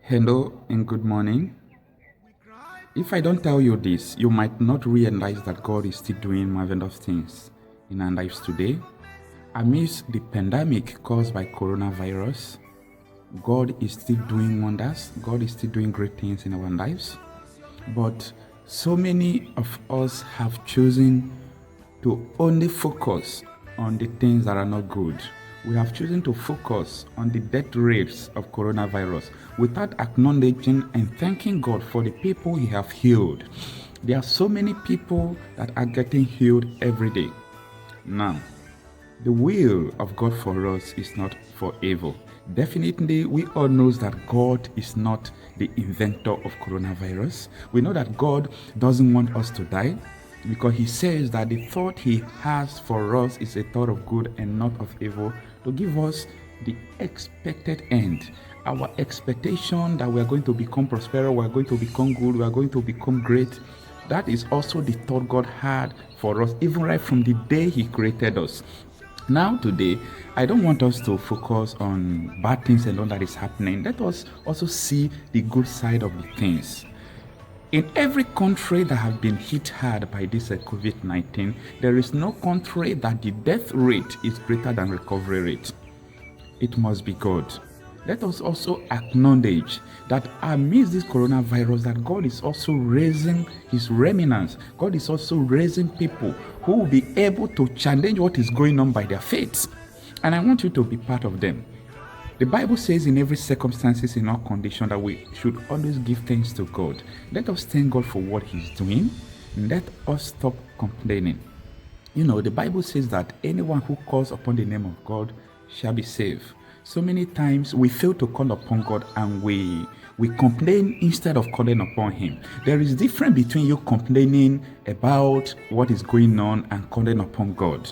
Hello and good morning. If I don't tell you this, you might not realize that God is still doing marvelous things in our lives today. Amidst the pandemic caused by coronavirus, God is still doing wonders. God is still doing great things in our lives. But so many of us have chosen to only focus on the things that are not good. We have chosen to focus on the death rates of coronavirus without acknowledging and thanking God for the people He have healed. There are so many people that are getting healed every day. Now, the will of God for us is not for evil. Definitely, we all know that God is not the inventor of coronavirus. We know that God doesn't want us to die because He says that the thought He has for us is a thought of good and not of evil, to give us the expected end. Our expectation that we are going to become prosperous, we are going to become good, we are going to become great. That is also the thought God had for us, even right from the day He created us. Now, today, I don't want us to focus on bad things alone that is happening. Let us also see the good side of the things. In every country that have been hit hard by this COVID-19, there is no country that the death rate is greater than recovery rate. It must be God. Let us also acknowledge that amidst this coronavirus, that God is also raising His remnants. God is also raising people who will be able to challenge what is going on by their faith. And I want you to be part of them. The Bible says in every circumstances, in all conditions, that we should always give thanks to God. Let us thank God for what He's doing. Let us stop complaining. The Bible says that anyone who calls upon the name of God shall be saved. So many times we fail to call upon God and we complain instead of calling upon Him. There is difference between you complaining about what is going on and calling upon God.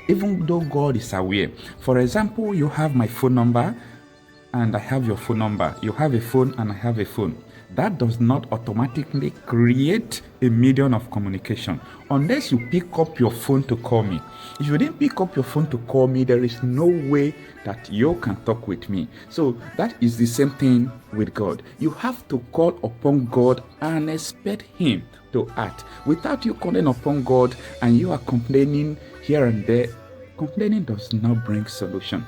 Even though God is aware. For example, you have my phone number and I have your phone number. You have a phone and I have a phone. That does not automatically create a medium of communication unless you pick up your phone to call me. If you didn't pick up your phone to call me, there is no way that you can talk with me. So that is the same thing with God. You have to call upon God and expect Him to act. Without you calling upon God and you are complaining here and there, complaining does not bring solution.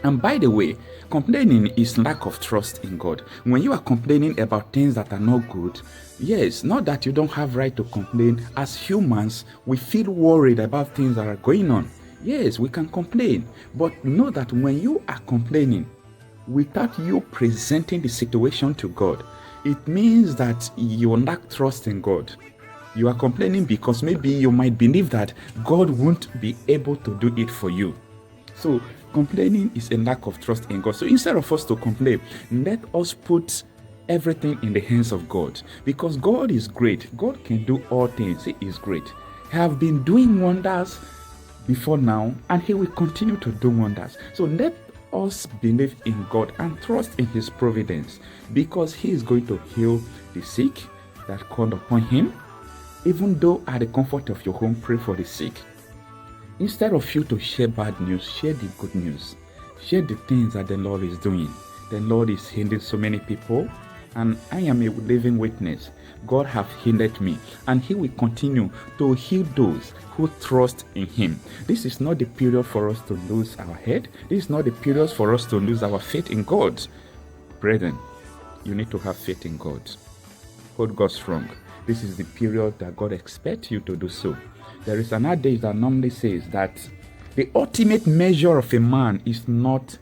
And by the way, complaining is lack of trust in God. When you are complaining about things that are not good, yes, not that you don't have right to complain. As humans, we feel worried about things that are going on. Yes, we can complain. But know that when you are complaining, without you presenting the situation to God, it means that you lack trust in God. You are complaining because maybe you might believe that God won't be able to do it for you. So complaining is a lack of trust in God. So instead of us to complain, let us put everything in the hands of God, because God is great. God can do all things. He is great. He have been doing wonders before now, and He will continue to do wonders. So let us believe in God and trust in His providence, because He is going to heal the sick that call upon Him. Even though at the comfort of your home, pray for the sick. Instead of you to share bad news, share the good news. Share the things that the Lord is doing. The Lord is healing so many people, and I am a living witness. God have healed me, and He will continue to heal those who trust in Him. This is not the period for us to lose our head. This is not the period for us to lose our faith in God. Brethren, you need to have faith in God. Hold God strong. This is the period that God expects you to do so. There is an adage that normally says that the ultimate measure of a man is not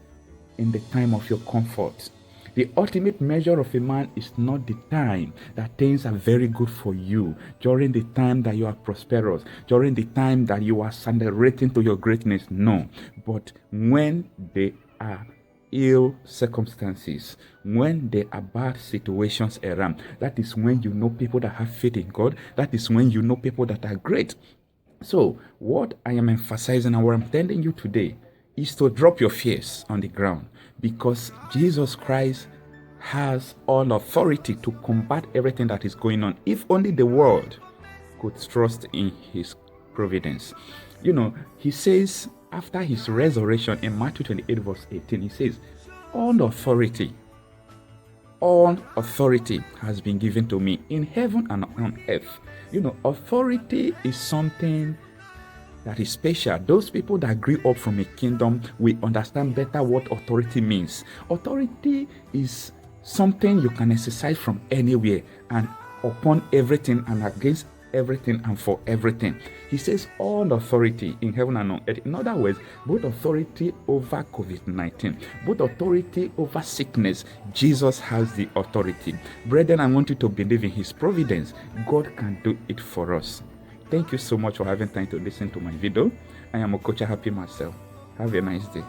in the time of your comfort. The ultimate measure of a man is not the time that things are very good for you, during the time that you are prosperous, during the time that you are celebrating to your greatness. No, but when they are ill circumstances, when there are bad situations around, that is when you know people that have faith in God. That is when you know people that are great. So what I am emphasizing and what I'm telling you today is to drop your fears on the ground, because Jesus Christ has all authority to combat everything that is going on. If only the world could trust in His providence. He says after His resurrection in Matthew 28 verse 18, He says, all authority all authority has been given to me in heaven and on earth. Authority is something that is special. Those people that grew up from a kingdom will understand better what authority means. Authority is something you can exercise from anywhere and upon everything and against everything and for everything. He says all authority in heaven and on earth. In other words, both authority over COVID-19, both authority over sickness. Jesus has the authority. Brethren, I want you to believe in his providence. God can do it for us. Thank you so much for having time to listen to my video. I am Okocha Happy Marcel. Have a nice day.